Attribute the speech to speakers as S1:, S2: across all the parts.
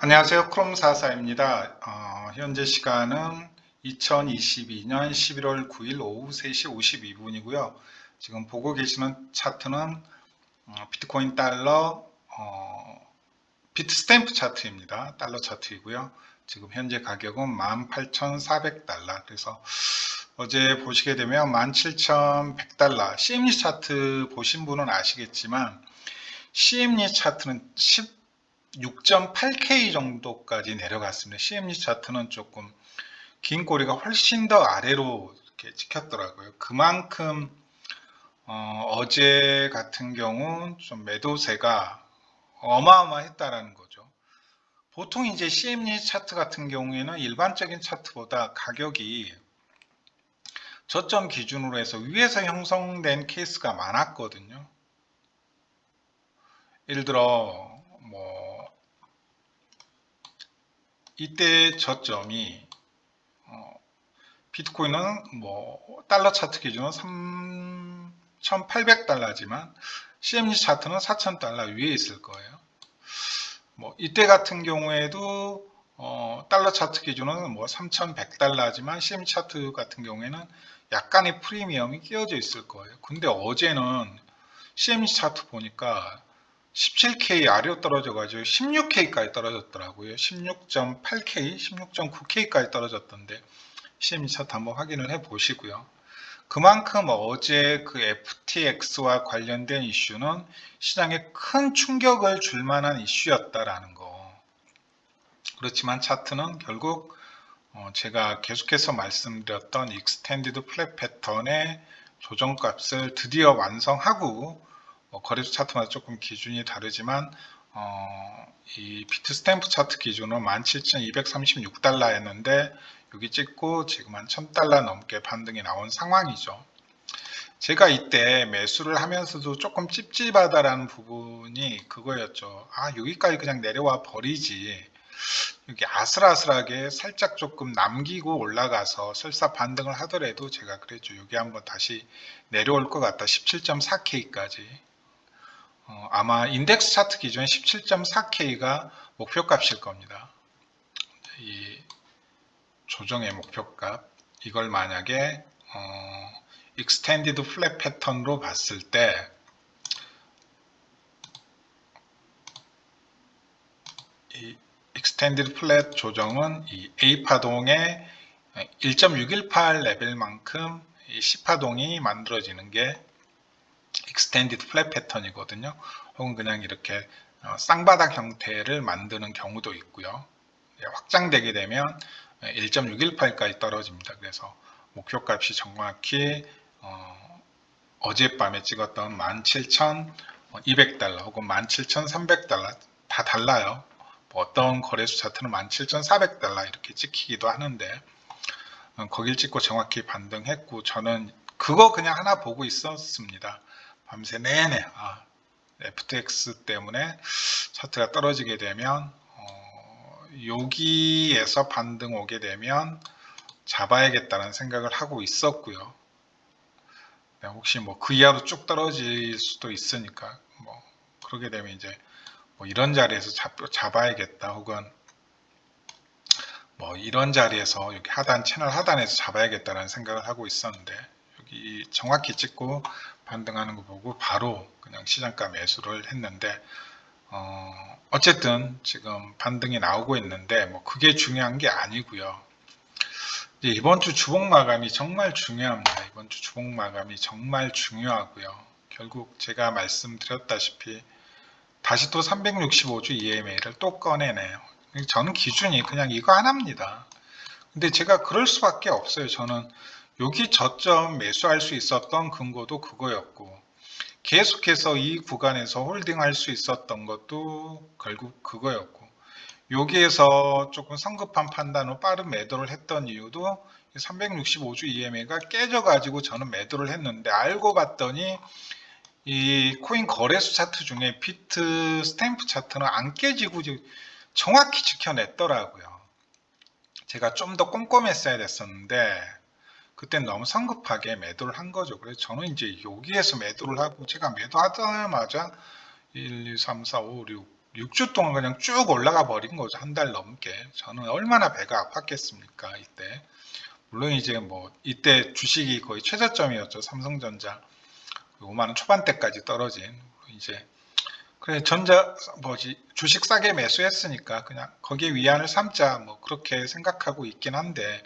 S1: 안녕하세요. 크롬44입니다. 현재 시간은 2022년 11월 9일 오후 3시 52분이고요. 지금 보고 계시는 차트는 비트코인 달러 비트 스탬프 차트입니다. 달러 차트이고요. 지금 현재 가격은 18,400달러. 그래서 어제 보시게 되면 17,100달러. CME 차트 보신 분은 아시겠지만 CME 차트는 6.8K 정도까지 내려갔습니다. CME 차트는 조금 긴 꼬리가 훨씬 더 아래로 이렇게 찍혔더라고요. 그만큼 어제 같은 경우 좀 매도세가 어마어마했다라는 거죠. 보통 이제 CME 차트 같은 경우에는 일반적인 차트보다 가격이 저점 기준으로 해서 위에서 형성된 케이스가 많았거든요. 예를 들어 뭐 이때 저점이 비트코인은 뭐 달러 차트 기준으로 3,800달러지만 CME 차트는 4,000달러 위에 있을 거예요. 뭐 이때 같은 경우에도 달러 차트 기준은 뭐 3,100달러지만 CME 차트 같은 경우에는 약간의 프리미엄이 끼어져 있을 거예요. 근데 어제는 CME 차트 보니까 17K 아래로 떨어져가지고 16K까지 떨어졌더라고요. 16.8K, 16.9K까지 떨어졌던데 CME 차트 한번 확인을 해 보시고요. 그만큼 어제 그 FTX와 관련된 이슈는 시장에 큰 충격을 줄 만한 이슈였다라는 거. 그렇지만 차트는 결국 제가 계속해서 말씀드렸던 익스텐디드 플랫 패턴의 조정값을 드디어 완성하고 거래소 차트마다 조금 기준이 다르지만 이 비트 스탬프 차트 기준으로 17,236달러였는데 여기 찍고 지금 한 1,000달러 넘게 반등이 나온 상황이죠. 제가 이때 매수를 하면서도 조금 찝찝하다라는 부분이 그거였죠. 여기까지 그냥 내려와 버리지. 여기 아슬아슬하게 살짝 조금 남기고 올라가서 설사 반등을 하더라도 제가 그랬죠. 여기 한번 다시 내려올 것 같다. 17.4K까지. 아마 인덱스 차트 기준에 17.4K가 목표값일 겁니다. 이 조정의 목표값. 이걸 만약에 익스텐디드 플랫 패턴으로 봤을 때 이 익스텐디드 플랫 조정은 이 A파동의 1.618 레벨만큼 이 C파동이 만들어지는 게 익스텐디드 플랫 패턴이거든요. 혹은 그냥 이렇게 쌍바닥 형태를 만드는 경우도 있고요. 확장되게 되면 1.618까지 떨어집니다. 그래서 목표값이 정확히 어젯밤에 찍었던 17,200달러 혹은 17,300달러 다 달라요. 어떤 거래소 차트는 17,400달러 이렇게 찍히기도 하는데 거길 찍고 정확히 반등했고 저는 그거 그냥 하나 보고 있었습니다. 밤새 내내 FTX 때문에 차트가 떨어지게 되면 여기에서 반등 오게 되면 잡아야겠다는 생각을 하고 있었고요. 혹시 뭐 그 이하로 쭉 떨어질 수도 있으니까 뭐 그러게 되면 이제 뭐 이런 자리에서 잡아야겠다 혹은 뭐 이런 자리에서 여기 하단 채널 하단에서 잡아야겠다는 생각을 하고 있었는데 여기 정확히 찍고 반등하는 거 보고 바로 그냥 시장가 매수를 했는데 어쨌든 지금 반등이 나오고 있는데 뭐 그게 중요한 게 아니고요. 이번 주 주봉 마감이 정말 중요합니다. 이번 주 주봉 마감이 정말 중요하고요. 결국 제가 말씀드렸다시피 다시 또 365주 EMA를 또 꺼내네요. 저는 기준이 그냥 이거 하나입니다. 근데 제가 그럴 수밖에 없어요. 저는 여기 저점 매수할 수 있었던 근거도 그거였고 계속해서 이 구간에서 홀딩할 수 있었던 것도 결국 그거였고 여기에서 조금 성급한 판단으로 빠른 매도를 했던 이유도 365주 EMA가 깨져가지고 저는 매도를 했는데 알고 봤더니 이 코인 거래소 차트 중에 비트 스탬프 차트는 안 깨지고 정확히 지켜냈더라고요. 제가 좀 더 꼼꼼했어야 됐었는데 그땐 너무 성급하게 매도를 한 거죠. 그래서 저는 이제 여기에서 매도를 하고 제가 매도하자마자 1, 2, 3, 4, 5, 6 6주 동안 그냥 쭉 올라가 버린 거죠. 한 달 넘게. 저는 얼마나 배가 아팠겠습니까, 이때. 물론 이제 뭐 이때 주식이 거의 최저점이었죠. 삼성전자 5만 원 초반대까지 떨어진. 이제 그래 주식 싸게 매수했으니까 그냥 거기에 위안을 삼자 뭐 그렇게 생각하고 있긴 한데,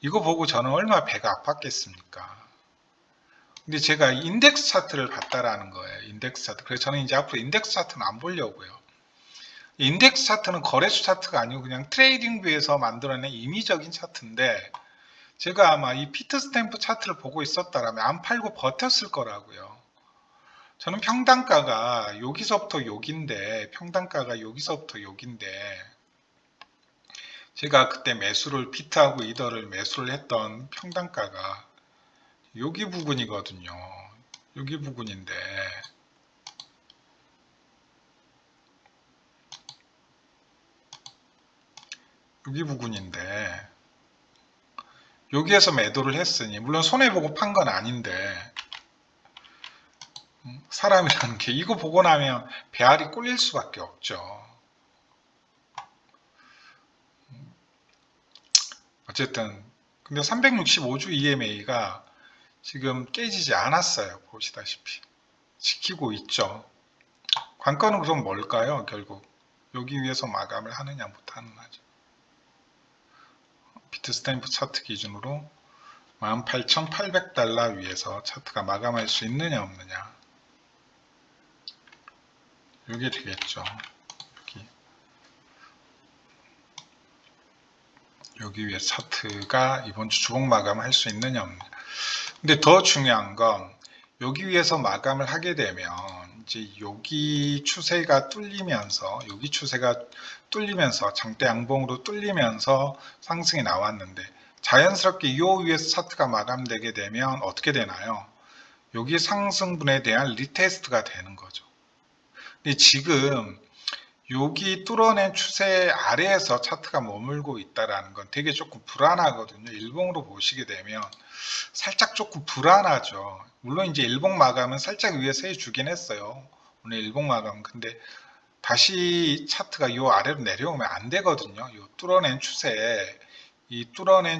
S1: 이거 보고 저는 얼마나 배가 아팠겠습니까. 근데 제가 인덱스 차트를 봤다라는 거예요. 인덱스 차트. 그래서 저는 이제 앞으로 인덱스 차트는 안 보려고요. 인덱스 차트는 거래소 차트가 아니고 그냥 트레이딩 뷰에서 만들어낸 임의적인 차트인데, 제가 아마 이 피트 스탬프 차트를 보고 있었다라면 안 팔고 버텼을 거라고요. 저는 평단가가 여기서부터 여긴데, 제가 그때 매수를 피트하고 이더를 매수를 했던 평단가가 여기 부분이거든요. 여기 부분인데, 여기에서 매도를 했으니, 물론 손해보고 판 건 아닌데, 사람이라는 게 이거 보고 나면 배알이 꼴릴 수밖에 없죠. 어쨌든 근데 365주 EMA가 지금 깨지지 않았어요. 보시다시피 지키고 있죠. 관건은 그럼 뭘까요? 결국 여기 위에서 마감을 하느냐 못하느냐죠. 비트스탬프 차트 기준으로 18,800달러 위에서 차트가 마감할 수 있느냐 없느냐, 이게 되겠죠. 여기 위에 차트가 이번 주 주봉 마감할 수 있느냐 없느냐. 근데 더 중요한 건 여기 위에서 마감을 하게 되면 이제 여기 추세가 뚫리면서, 장대 양봉으로 뚫리면서 상승이 나왔는데, 자연스럽게 이 위에서 차트가 마감되게 되면 어떻게 되나요? 여기 상승분에 대한 리테스트가 되는 거죠. 근데 지금 여기 뚫어낸 추세 아래에서 차트가 머물고 있다라는 건 되게 조금 불안하거든요. 일봉으로 보시게 되면 살짝 조금 불안하죠. 물론 이제 일봉 마감은 살짝 위에서 해주긴 했어요. 오늘 일봉 마감. 근데 다시 차트가 이 아래로 내려오면 안 되거든요. 이 뚫어낸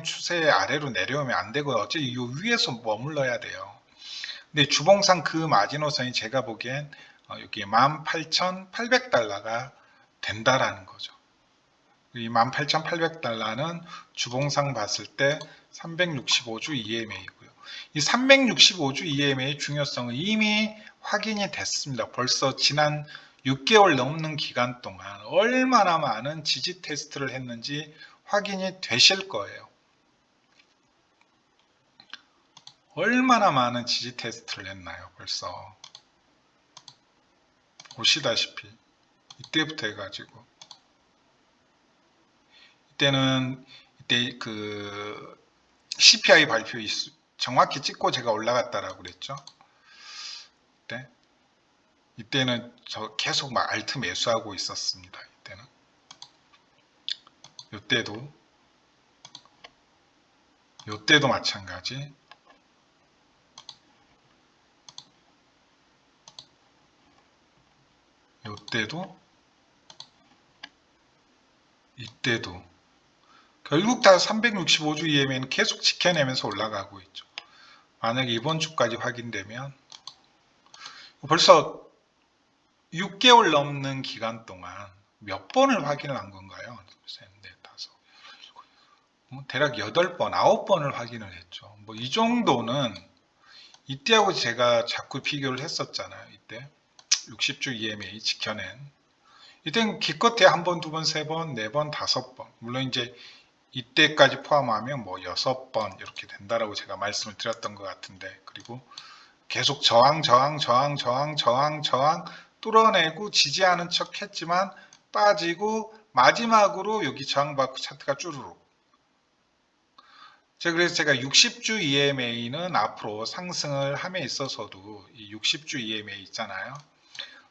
S1: 추세 아래로 내려오면 안 되고, 어차피 이 위에서 머물러야 돼요. 근데 주봉상 그 마지노선이 제가 보기엔 여기 18,800달러가 된다라는 거죠. 이 18,800달러는 주봉상 봤을 때 365주 EMA이고요. 이 365주 EMA의 중요성은 이미 확인이 됐습니다. 벌써 지난 6개월 넘는 기간 동안 얼마나 많은 지지 테스트를 했는지 확인이 되실 거예요. 얼마나 많은 지지 테스트를 했나요? 벌써 보시다시피 이때부터 해가지고, 이때 그 CPI 발표 정확히 찍고 제가 올라갔다라고 그랬죠. 이때는 저 계속 막 알트 매수하고 있었습니다. 이때도 마찬가지. 이때도 결국 다 365주 EMA는 계속 지켜내면서 올라가고 있죠. 만약에 이번 주까지 확인되면 벌써 6개월 넘는 기간 동안 몇 번을 확인을 한 건가요? 셋, 넷, 다섯, 대략 8번, 9번을 확인을 했죠. 뭐 이 정도는 이때하고 제가 자꾸 비교를 했었잖아요. 이때 60주 EMA 지켜낸, 이땐 기껏해 한 번, 두 번, 세 번, 네 번, 5번, 물론 이제 이때까지 포함하면 뭐 6번 이렇게 된다라고 제가 말씀을 드렸던 것 같은데, 그리고 계속 저항 뚫어내고 지지하는 척 했지만 빠지고, 마지막으로 여기 저항받고 차트가 쭈루룩. 그래서 제가 60주 EMA는 앞으로 상승을 함에 있어서도 이 60주 EMA 있잖아요.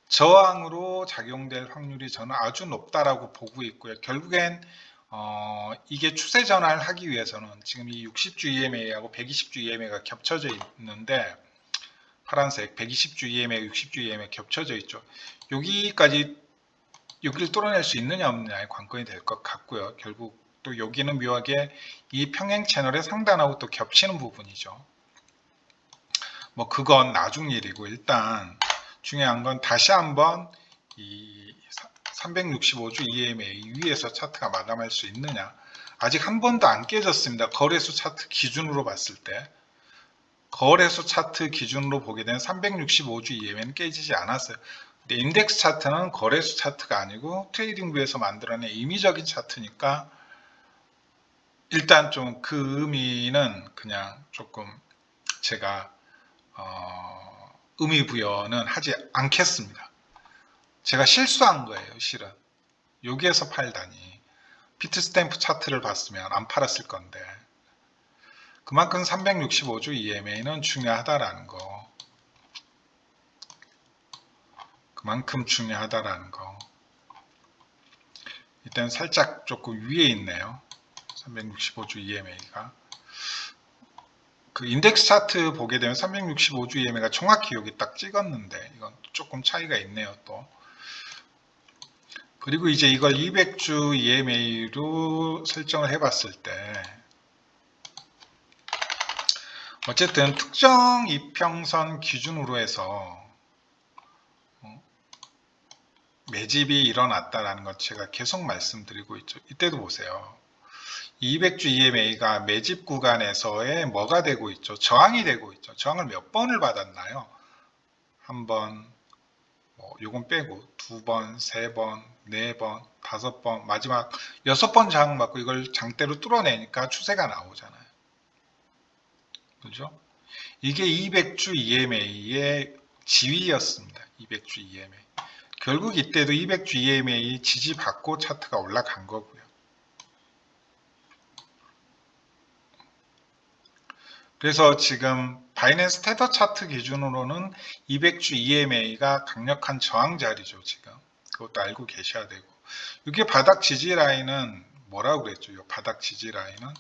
S1: 저항으로 작용될 확률이 저는 아주 높다라고 보고 있고요. 결국엔 이게 추세 전환을 하기 위해서는 지금 이 60주 EMA하고 120주 EMA가 겹쳐져 있는데, 파란색 120주 EMA, 60주 EMA 겹쳐져 있죠. 여기까지 여기를 뚫어낼 수 있느냐 없느냐의 관건이 될 것 같고요. 결국 또 여기는 묘하게 이 평행 채널의 상단하고 또 겹치는 부분이죠. 뭐 그건 나중 일이고, 일단 중요한 건 다시 한번 이 365주 EMA 위에서 차트가 마감할 수 있느냐. 아직 한 번도 안 깨졌습니다. 거래소 차트 기준으로 봤을 때. 거래소 차트 기준으로 보게 되면 365주 EMA는 깨지지 않았어요. 근데 인덱스 차트는 거래소 차트가 아니고 트레이딩뷰에서 만들어낸 임의적인 차트니까 일단 좀 그 의미는 그냥 조금 제가 의미 부여는 하지 않겠습니다. 제가 실수한 거예요, 실은. 여기에서 팔다니. 비트스탬프 차트를 봤으면 안 팔았을 건데. 그만큼 365주 EMA는 중요하다라는 거. 그만큼 중요하다라는 거. 일단 살짝 조금 위에 있네요. 365주 EMA가. 그 인덱스 차트 보게 되면 365주 EMA가 정확히 여기 딱 찍었는데 이건 조금 차이가 있네요 또. 그리고 이제 이걸 200주 EMA로 설정을 해봤을 때 어쨌든 특정 이평선 기준으로 해서 매집이 일어났다라는 것 제가 계속 말씀드리고 있죠. 이때도 보세요. 200주 EMA가 매집 구간에서의 뭐가 되고 있죠? 저항이 되고 있죠. 저항을 몇 번을 받았나요? 한 번, 요건 빼고 2번, 3번, 4번, 5번, 마지막 6번 저항 받고 이걸 장대로 뚫어내니까 추세가 나오잖아요. 그죠? 이게 200주 EMA의 지위였습니다. 200주 EMA. 결국 이때도 200주 EMA 지지받고 차트가 올라간 거고요. 그래서 지금 바이낸스 테더 차트 기준으로는 200주 EMA가 강력한 저항 자리죠. 지금 그것도 알고 계셔야 되고, 이게 바닥 지지 라인은 뭐라고 그랬죠? 이 바닥 지지 라인은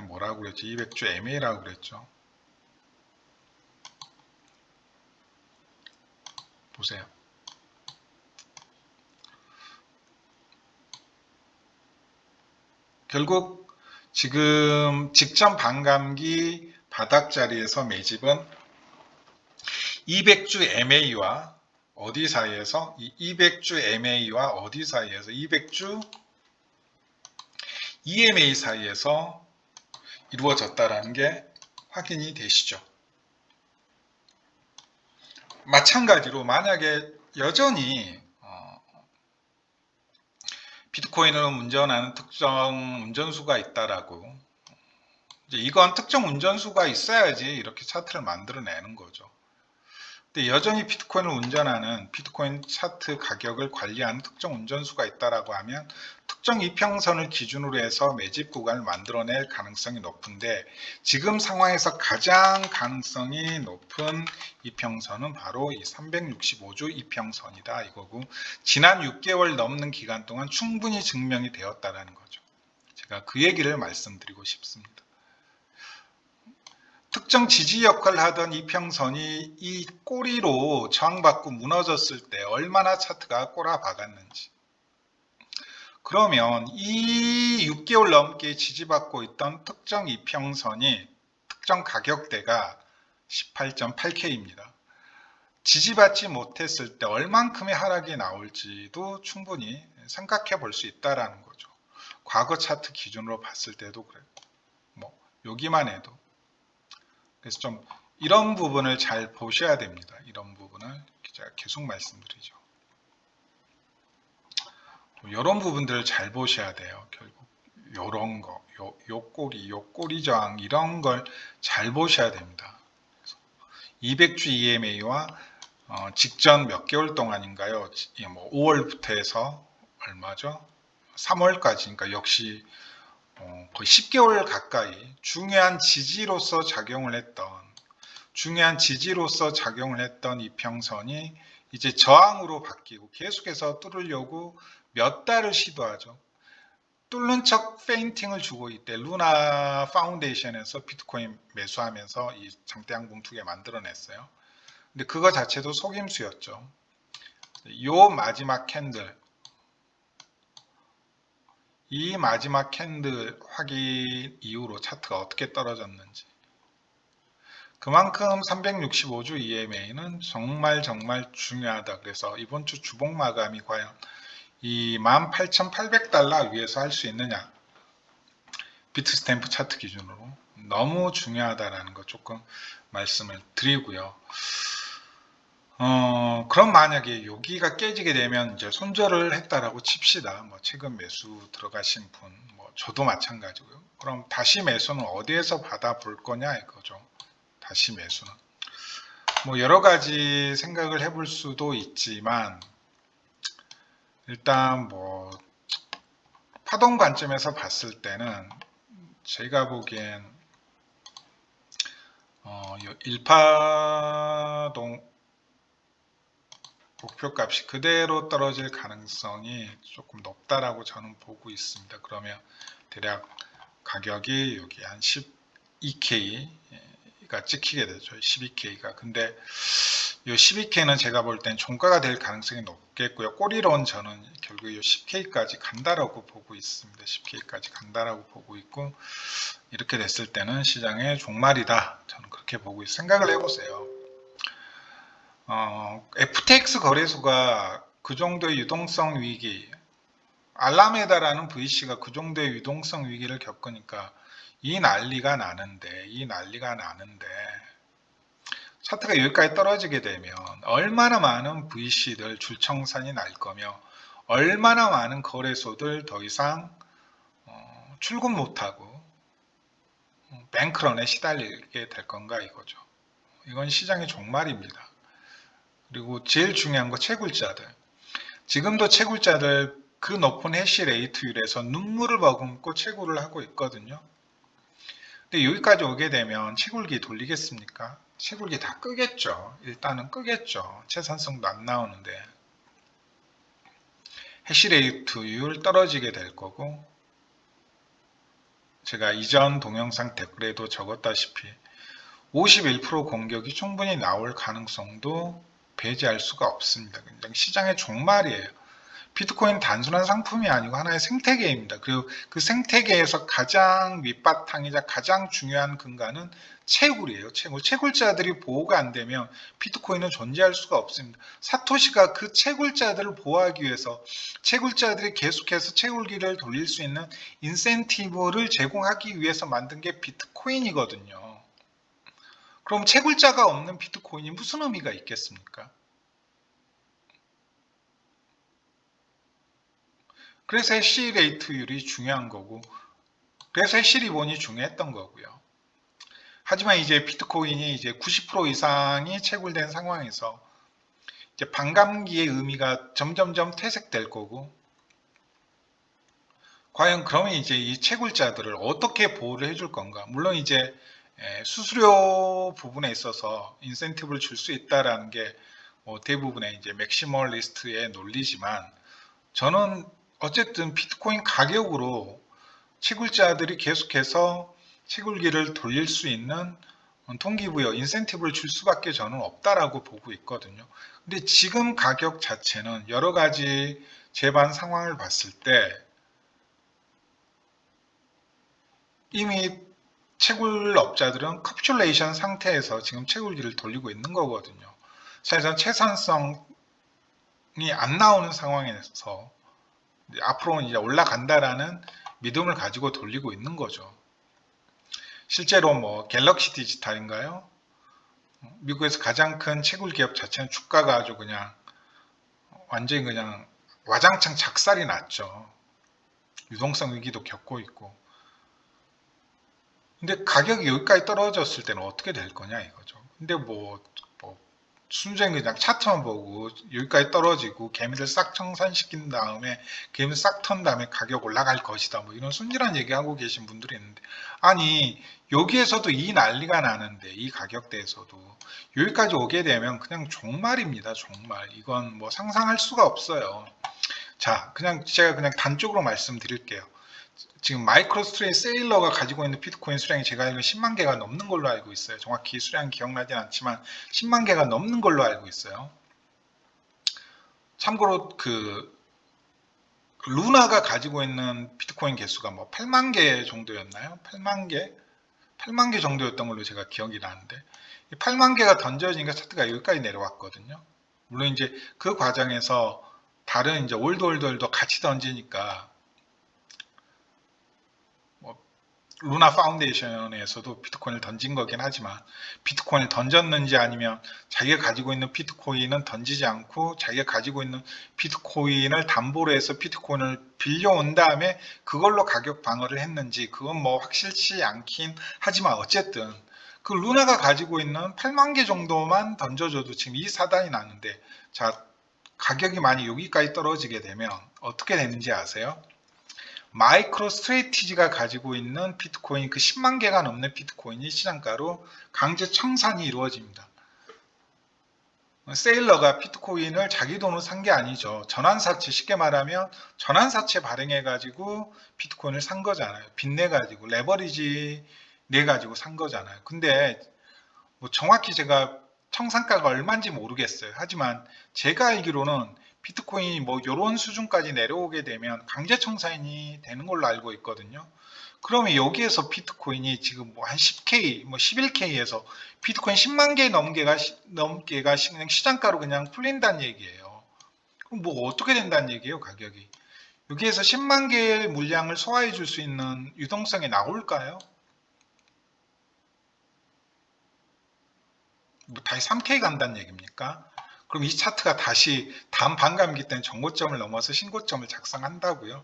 S1: 뭐라고 그랬죠? 200주 MA라고 그랬죠. 보세요. 결국 지금 직전 반감기 바닥 자리에서 매집은 200주 MA와 어디 사이에서? 이 200주 MA와 어디 사이에서? 200주 EMA 사이에서 이루어졌다라는 게 확인이 되시죠. 마찬가지로 만약에 여전히 비트코인을 운전하는 특정 운전수가 있다라고, 이제 이건 특정 운전수가 있어야지 이렇게 차트를 만들어내는 거죠. 근데 여전히 비트코인을 운전하는, 비트코인 차트 가격을 관리하는 특정 운전수가 있다라고 하면 특정 이평선을 기준으로 해서 매집 구간을 만들어낼 가능성이 높은데, 지금 상황에서 가장 가능성이 높은 이평선은 바로 이 365주 이평선이다 이거고, 지난 6개월 넘는 기간 동안 충분히 증명이 되었다라는 거죠. 제가 그 얘기를 말씀드리고 싶습니다. 특정 지지 역할을 하던 이평선이 이 꼬리로 저항받고 무너졌을 때 얼마나 차트가 꼬라박았는지, 그러면 이 6개월 넘게 지지받고 있던 특정 이평선이 특정 가격대가 18.8K입니다. 지지받지 못했을 때 얼만큼의 하락이 나올지도 충분히 생각해 볼 수 있다는 거죠. 과거 차트 기준으로 봤을 때도 그래요. 여기만 해도. 그래서 좀 이런 부분을 잘 보셔야 됩니다. 이런 부분을 제가 계속 말씀드리죠. 이런 부분들을 잘 보셔야 돼요. 결국 요런 거, 요 꼬리 저항 이런 걸 잘 보셔야 됩니다. 200주 EMA와 직전 몇 개월 동안인가요? 5월부터 해서 얼마죠? 3월까지, 그러니까 역시 거의 10개월 가까이 중요한 지지로서 작용을 했던 이평선이 이제 저항으로 바뀌고 계속해서 뚫으려고 몇 달을 시도하죠. 뚫는 척 페인팅을 주고 이때 루나 파운데이션에서 비트코인 매수하면서 이 장대양봉 2개 만들어냈어요. 근데 그거 자체도 속임수였죠. 요 마지막 캔들, 이 마지막 캔들 확인 이후로 차트가 어떻게 떨어졌는지, 그만큼 365주 EMA는 정말 중요하다. 그래서 이번 주 주봉 마감이 과연 이 18,800달러 위에서 할 수 있느냐, 비트스탬프 차트 기준으로 너무 중요하다라는 거 조금 말씀을 드리고요. 그럼 만약에 여기가 깨지게 되면 이제 손절을 했다라고 칩시다. 뭐 최근 매수 들어가신 분, 뭐 저도 마찬가지고요. 그럼 다시 매수는 어디에서 받아볼 거냐 이거죠. 다시 매수는 뭐 여러 가지 생각을 해볼 수도 있지만, 일단 뭐 파동 관점에서 봤을 때는 제가 보기엔 1파동 목표값이 그대로 떨어질 가능성이 조금 높다라고 저는 보고 있습니다. 그러면 대략 가격이 여기 한 12K가 찍히게 되죠. 12K가. 근데 이 12K는 제가 볼 땐 종가가 될 가능성이 높겠고요. 꼬리론 저는 결국 이 10K까지 간다라고 보고 있습니다. 10K까지 간다라고 보고 있고, 이렇게 됐을 때는 시장의 종말이다. 저는 그렇게 보고 있어요. 생각을 해보세요. FTX 거래소가 그 정도의 유동성 위기, 알라메다라는 VC가 그 정도의 유동성 위기를 겪으니까 이 난리가 나는데 차트가 여기까지 떨어지게 되면 얼마나 많은 VC들 줄청산이 날 거며, 얼마나 많은 거래소들 더 이상 출금 못하고 뱅크런에 시달리게 될 건가 이거죠. 이건 시장의 종말입니다. 그리고 제일 중요한 거 채굴자들. 지금도 채굴자들 그 높은 해시 레이트율에서 눈물을 머금고 채굴을 하고 있거든요. 근데 여기까지 오게 되면 채굴기 돌리겠습니까? 채굴기 다 끄겠죠. 일단은 끄겠죠. 채산성도 안 나오는데. 해시 레이트율 떨어지게 될 거고, 제가 이전 동영상 댓글에도 적었다시피 51% 공격이 충분히 나올 가능성도 배제할 수가 없습니다. 굉장히 시장의 종말이에요. 비트코인 단순한 상품이 아니고 하나의 생태계입니다. 그리고 그 생태계에서 가장 밑바탕이자 가장 중요한 근간은 채굴이에요. 채굴자들이 보호가 안 되면 비트코인은 존재할 수가 없습니다. 사토시가 그 채굴자들을 보호하기 위해서 채굴자들이 계속해서 채굴기를 돌릴 수 있는 인센티브를 제공하기 위해서 만든 게 비트코인이거든요. 그럼 채굴자가 없는 비트코인이 무슨 의미가 있겠습니까? 그래서 해시 레이트율이 중요한 거고, 그래서 해시 리본이 중요했던 거고요. 하지만 이제 비트코인이 이제 90% 이상이 채굴된 상황에서 이제 반감기의 의미가 점점점 퇴색될 거고, 과연 그러면 이제 이 채굴자들을 어떻게 보호를 해줄 건가? 물론 이제 수수료 부분에 있어서 인센티브를 줄 수 있다라는 게 대부분의 이제 맥시멀리스트의 논리지만, 저는 어쨌든 비트코인 가격으로 채굴자들이 계속해서 채굴기를 돌릴 수 있는 동기부여, 인센티브를 줄 수밖에 저는 없다라고 보고 있거든요. 근데 지금 가격 자체는 여러 가지 재반 상황을 봤을 때 이미 채굴업자들은 캡슐레이션 상태에서 지금 채굴기를 돌리고 있는 거거든요. 사실상 채산성이 안 나오는 상황에서 앞으로는 이제 올라간다라는 믿음을 가지고 돌리고 있는 거죠. 실제로 뭐 갤럭시 디지털인가요? 미국에서 가장 큰 채굴 기업 자체는 주가가 아주 그냥 완전히 그냥 와장창 작살이 났죠. 유동성 위기도 겪고 있고. 근데 가격이 여기까지 떨어졌을 때는 어떻게 될 거냐 이거죠. 근데 뭐 순전히 그냥 차트만 보고 여기까지 떨어지고 개미들 싹 청산시킨 다음에 개미 싹 턴 다음에 가격 올라갈 것이다, 뭐 이런 순진한 얘기하고 계신 분들이 있는데, 아니 여기에서도 이 난리가 나는데 이 가격대에서도 여기까지 오게 되면 그냥 종말입니다. 종말. 이건 뭐 상상할 수가 없어요. 자, 그냥 제가 그냥 단적으로 말씀드릴게요. 지금 마이크로스트레이 세일러가 가지고 있는 비트코인 수량이 제가 알기로 10만 개가 넘는 걸로 알고 있어요. 정확히 수량 기억나진 않지만 10만 개가 넘는 걸로 알고 있어요. 참고로 루나가 가지고 있는 비트코인 개수가 뭐 8만 개 정도였나요? 8만 개 정도였던 걸로 제가 기억이 나는데 8만 개가 던져지니까 차트가 여기까지 내려왔거든요. 물론 이제 그 과정에서 다른 이제 올드홀더들도 같이 던지니까 뭐 루나 파운데이션에서도 비트코인을 던진 거긴 하지만 비트코인을 던졌는지 아니면 자기가 가지고 있는 비트코인은 던지지 않고 자기가 가지고 있는 비트코인을 담보로 해서 비트코인을 빌려온 다음에 그걸로 가격 방어를 했는지 그건 뭐 확실치 않긴 하지만 어쨌든 그 루나가 가지고 있는 8만 개 정도만 던져줘도 지금 이 사단이 나는데 자 가격이 많이 여기까지 떨어지게 되면 어떻게 되는지 아세요? 마이크로 스트레이티지가 가지고 있는 비트코인 그 10만 개가 넘는 비트코인이 시장가로 강제 청산이 이루어집니다. 세일러가 비트코인을 자기 돈으로 산 게 아니죠. 전환사채, 쉽게 말하면 전환사채 발행해 가지고 비트코인을 산 거잖아요. 빚내 가지고 레버리지 내 가지고 산 거잖아요. 근데 뭐 정확히 제가 청산가가 얼마인지 모르겠어요. 하지만 제가 알기로는 비트코인이 뭐 이런 수준까지 내려오게 되면 강제 청산이 되는 걸로 알고 있거든요. 그러면 여기에서 비트코인이 지금 뭐 한 10K, 뭐 11K에서 비트코인 10만 개 넘게가 그냥 시장가로 그냥 풀린다는 얘기예요. 그럼 뭐 어떻게 된다는 얘기예요, 가격이? 여기에서 10만 개의 물량을 소화해 줄 수 있는 유동성이 나올까요? 뭐 다시 3K 간다는 얘기입니까? 그럼 이 차트가 다시 다음 반감기 때는 정고점을 넘어서 신고점을 작성한다고요?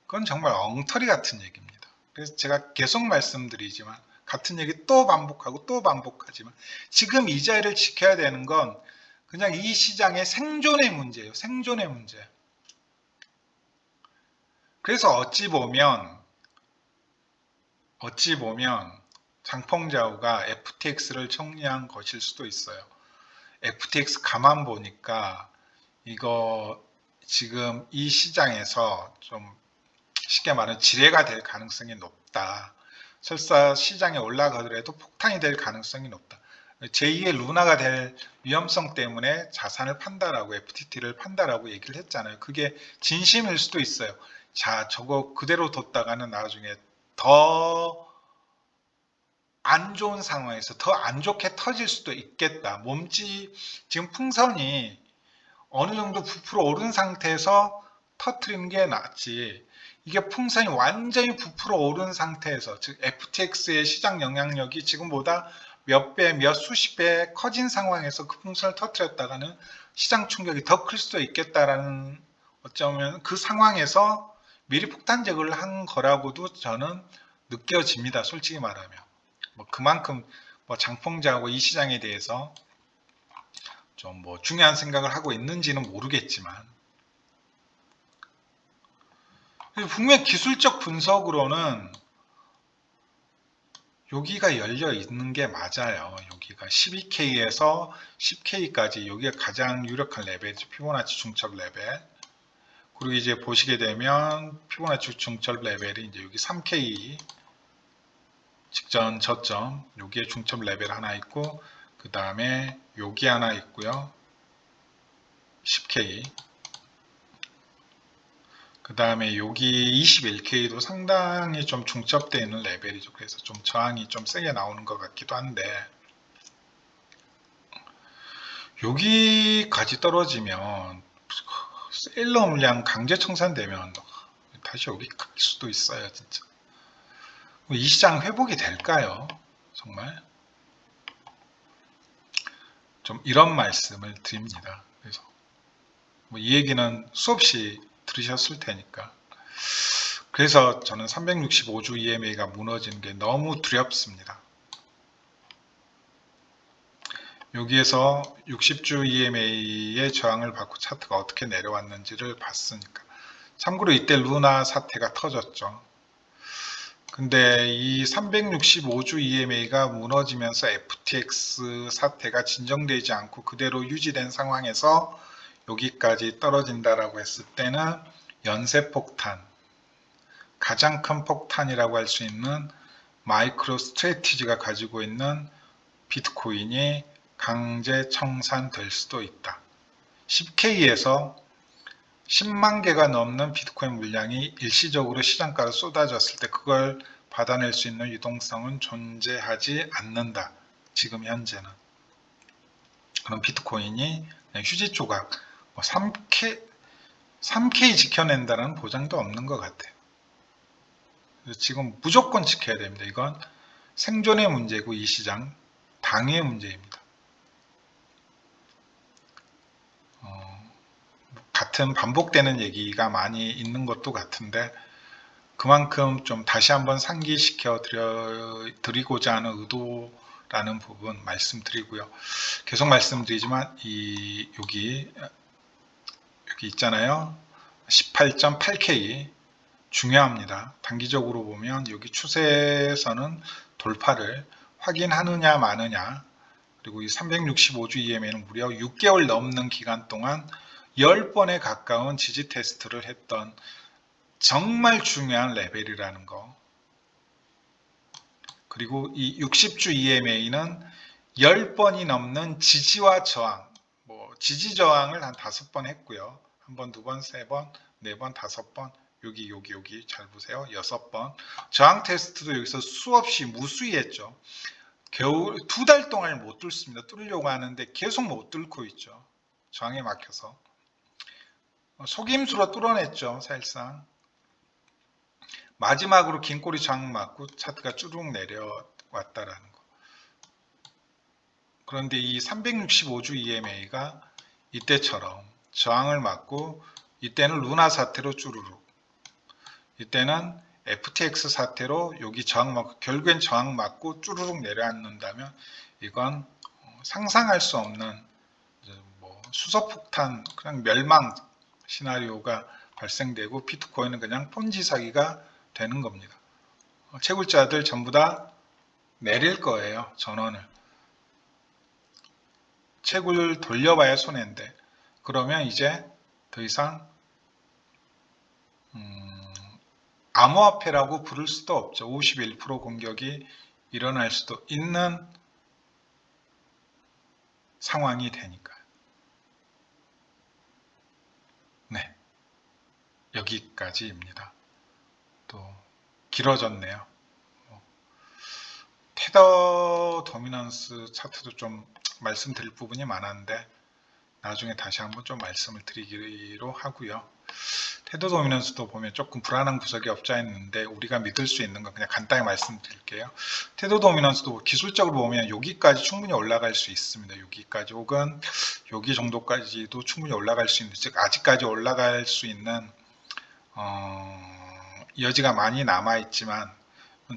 S1: 그건 정말 엉터리 같은 얘기입니다. 그래서 제가 계속 말씀드리지만 같은 얘기 또 반복하고 또 반복하지만 지금 이 자리를 지켜야 되는 건 그냥 이 시장의 생존의 문제예요. 생존의 문제. 그래서 어찌 보면 장펑자오가 FTX를 청리한 것일 수도 있어요. FTX 가만 보니까 이거 지금 이 시장에서 좀 쉽게 말하면 지뢰가 될 가능성이 높다. 설사 시장에 올라가더라도 폭탄이 될 가능성이 높다. 제2의 루나가 될 위험성 때문에 자산을 판다라고 FTT를 판다라고 얘기를 했잖아요. 그게 진심일 수도 있어요. 자, 저거 그대로 뒀다가는 나중에 더 안 좋은 상황에서 더 안 좋게 터질 수도 있겠다. 몸집 지금 풍선이 어느 정도 부풀어 오른 상태에서 터트리는 게 낫지. 이게 풍선이 완전히 부풀어 오른 상태에서 즉 FTX의 시장 영향력이 지금보다 몇 배, 몇 수십 배 커진 상황에서 그 풍선을 터트렸다가는 시장 충격이 더 클 수도 있겠다라는 어쩌면 그 상황에서 미리 폭탄 제거를 한 거라고도 저는 느껴집니다. 솔직히 말하면. 뭐 그만큼 뭐 장풍자하고 이 시장에 대해서 좀 뭐 중요한 생각을 하고 있는지는 모르겠지만 분명 기술적 분석으로는 여기가 열려 있는 게 맞아요. 여기가 12K에서 10K까지 여기가 가장 유력한 레벨이죠. 피보나치 중첩 레벨. 그리고 이제 보시게 되면 피보나치 중첩 레벨이 이제 여기 3K 직전 저점 여기에 중첩 레벨 하나 있고 그 다음에 여기 하나 있고요. 10K 그 다음에 여기 21K도 상당히 좀 중첩되어 있는 레벨이죠. 그래서 좀 저항이 좀 세게 나오는 것 같기도 한데 여기까지 떨어지면 세일러 물량 강제 청산되면 다시 여기 갈 수도 있어요. 진짜 이 시장 회복이 될까요? 정말 좀 이런 말씀을 드립니다. 그래서 뭐 이 얘기는 수없이 들으셨을 테니까. 그래서 저는 365주 EMA가 무너지는 게 너무 두렵습니다. 여기에서 60주 EMA의 저항을 받고 차트가 어떻게 내려왔는지를 봤으니까. 참고로 이때 루나 사태가 터졌죠. 근데 이 365주 EMA가 무너지면서 FTX 사태가 진정되지 않고 그대로 유지된 상황에서 여기까지 떨어진다라고 했을 때는 연쇄폭탄, 가장 큰 폭탄이라고 할 수 있는 마이크로 스트래티지가 가지고 있는 비트코인이 강제 청산될 수도 있다. 10K에서 10만 개가 넘는 비트코인 물량이 일시적으로 시장가로 쏟아졌을 때 그걸 받아낼 수 있는 유동성은 존재하지 않는다. 지금 현재는. 그럼 비트코인이 휴지 조각 3K 지켜낸다는 보장도 없는 것 같아요. 지금 무조건 지켜야 됩니다. 이건 생존의 문제고 이 시장 당의 문제입니다. 같은 반복되는 얘기가 많이 있는 것도 같은데 그만큼 좀 다시 한번 상기시켜 드리고자 하는 의도라는 부분 말씀드리고요. 계속 말씀드리지만 여기 있잖아요. 18.8K 중요합니다. 단기적으로 보면 여기 추세선은 돌파를 확인하느냐 마느냐, 그리고 이 365주 EMA는 무려 6개월 넘는 기간 동안 10번에 가까운 지지 테스트를 했던 정말 중요한 레벨이라는 거. 그리고 이 60주 EMA는 10번이 넘는 지지와 저항, 지지 저항을 한 5번 했고요. 1번, 2번, 3번, 4번, 5번, 여기 잘 보세요. 6번. 저항 테스트도 여기서 수없이 무수히 했죠. 겨울 2달 동안 못 뚫습니다. 뚫으려고 하는데 계속 못 뚫고 있죠. 저항에 막혀서. 속임수로 뚫어냈죠. 사실상. 마지막으로 긴 꼬리 저항 맞고 차트가 쭈룩 내려왔다라는 거. 그런데 이 365주 EMA가 이때처럼 저항을 맞고, 이때는 루나 사태로 쭈루룩, 이때는 FTX 사태로 여기 저항 맞고, 결국엔 저항 맞고 쭈루룩 내려앉는다면 이건 상상할 수 없는 수소폭탄, 그냥 멸망 시나리오가 발생되고 비트코인은 그냥 폰지 사기가 되는 겁니다. 채굴자들 전부 다 내릴 거예요. 전원을. 채굴 돌려봐야 손해인데, 그러면 이제 더 이상 암호화폐라고 부를 수도 없죠. 51% 공격이 일어날 수도 있는 상황이 되니까. 네, 여기까지입니다. 또 길어졌네요. 테더 도미넌스 차트도 좀 말씀드릴 부분이 많았는데 나중에 다시 한번 좀 말씀을 드리기로 하고요. 테더 도미넌스도 보면 조금 불안한 구석이 없지 않아 있는데 우리가 믿을 수 있는 건 그냥 간단히 말씀드릴게요. 테더 도미넌스도 기술적으로 보면 여기까지 충분히 올라갈 수 있습니다. 여기까지 혹은 여기 정도까지도 충분히 올라갈 수 있는, 즉 아직까지 올라갈 수 있는 여지가 많이 남아 있지만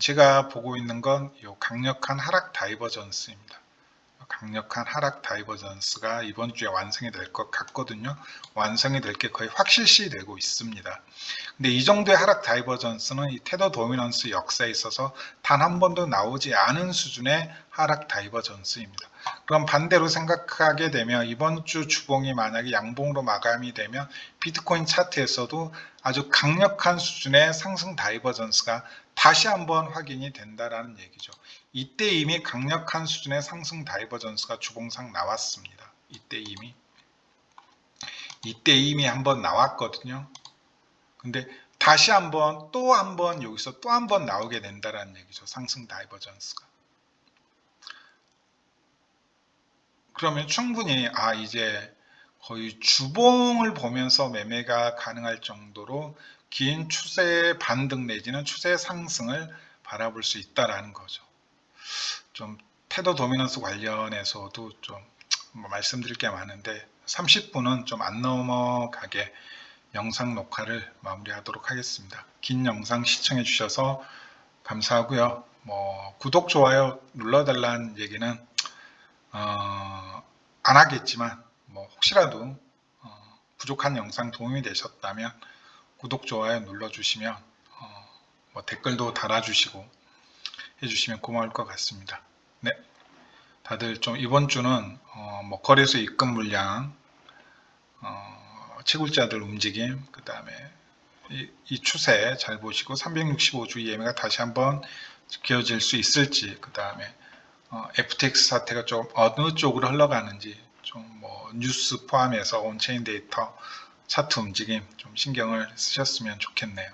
S1: 제가 보고 있는 건 이 강력한 하락 다이버전스입니다. 강력한 하락 다이버전스가 이번 주에 완성이 될 것 같거든요. 완성이 될 게 거의 확실시 되고 있습니다. 근데 이 정도의 하락 다이버전스는 이 테더 도미넌스 역사에 있어서 단 한 번도 나오지 않은 수준의 하락 다이버전스입니다. 그럼 반대로 생각하게 되면 이번 주 주봉이 만약에 양봉으로 마감이 되면 비트코인 차트에서도 아주 강력한 수준의 상승 다이버전스가 다시 한번 확인이 된다라는 얘기죠. 이때 이미 강력한 수준의 상승 다이버전스가 주봉상 나왔습니다. 이때 이미 한번 나왔거든요. 근데 다시 한번 또 한번 여기서 또 한번 나오게 된다라는 얘기죠. 상승 다이버전스가. 그러면 충분히 이제 거의 주봉을 보면서 매매가 가능할 정도로 긴 추세 반등 내지는 추세 상승을 바라볼 수 있다라는 거죠. 좀 테더 도미넌스 관련해서도 좀 말씀드릴 게 많은데 30분은 좀 안 넘어가게 영상 녹화를 마무리하도록 하겠습니다. 긴 영상 시청해 주셔서 감사하고요. 구독, 좋아요 눌러달라는 얘기는 안 하겠지만 혹시라도 부족한 영상 도움이 되셨다면 구독, 좋아요 눌러주시면 댓글도 달아주시고 해주시면 고마울 것 같습니다. 네, 다들 좀 이번 주는 거래소 입금 물량, 채굴자들 움직임, 그 다음에 이 추세 잘 보시고 365주 EMA가 다시 한번 지켜질 수 있을지, 그 다음에 FTX 사태가 좀 어느 쪽으로 흘러가는지 좀 뉴스 포함해서 온체인 데이터 차트 움직임 좀 신경을 쓰셨으면 좋겠네요.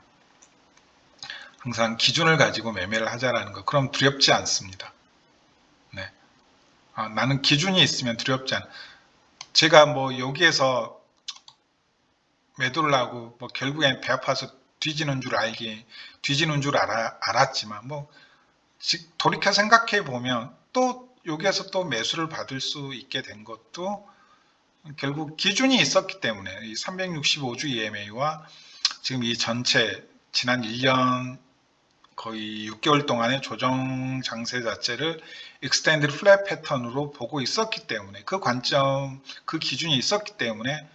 S1: 항상 기준을 가지고 매매를 하자라는 거, 그럼 두렵지 않습니다. 네. 나는 기준이 있으면 두렵지 않아. 제가 뭐 여기에서 매도를 하고 뭐 결국엔 배 아파서 뒤지는 줄 알았지만 뭐 돌이켜 생각해 보면 또 여기에서 또 매수를 받을 수 있게 된 것도 결국 기준이 있었기 때문에 이 365주 EMA와 지금 이 전체 지난 1년 거의 6개월 동안의 조정 장세 자체를 익스텐드 플랫 패턴으로 보고 있었기 때문에 그 관점, 그 기준이 있었기 때문에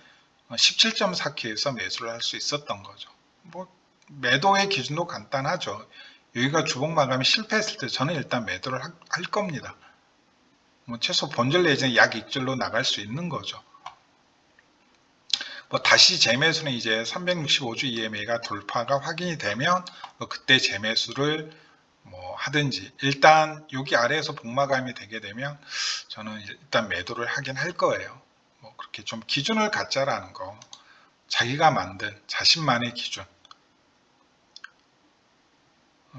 S1: 17.4K에서 매수를 할 수 있었던 거죠. 뭐 매도의 기준도 간단하죠. 여기가 주봉 마감이 실패했을 때 저는 일단 매도를 할 겁니다. 뭐 최소 본절 내지는 약익절로 나갈 수 있는 거죠. 뭐 다시 재매수는 이제 365주 EMA가 돌파가 확인이 되면 뭐 그때 재매수를 뭐 하든지, 일단 여기 아래에서 복마감이 되게 되면 저는 일단 매도를 하긴 할 거예요. 뭐 그렇게 좀 기준을 갖자라는 거, 자기가 만든 자신만의 기준.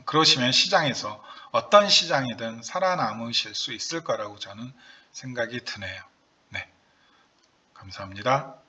S1: 그러시면 시장에서 어떤 시장이든 살아남으실 수 있을 거라고 저는 생각이 드네요. 네, 감사합니다.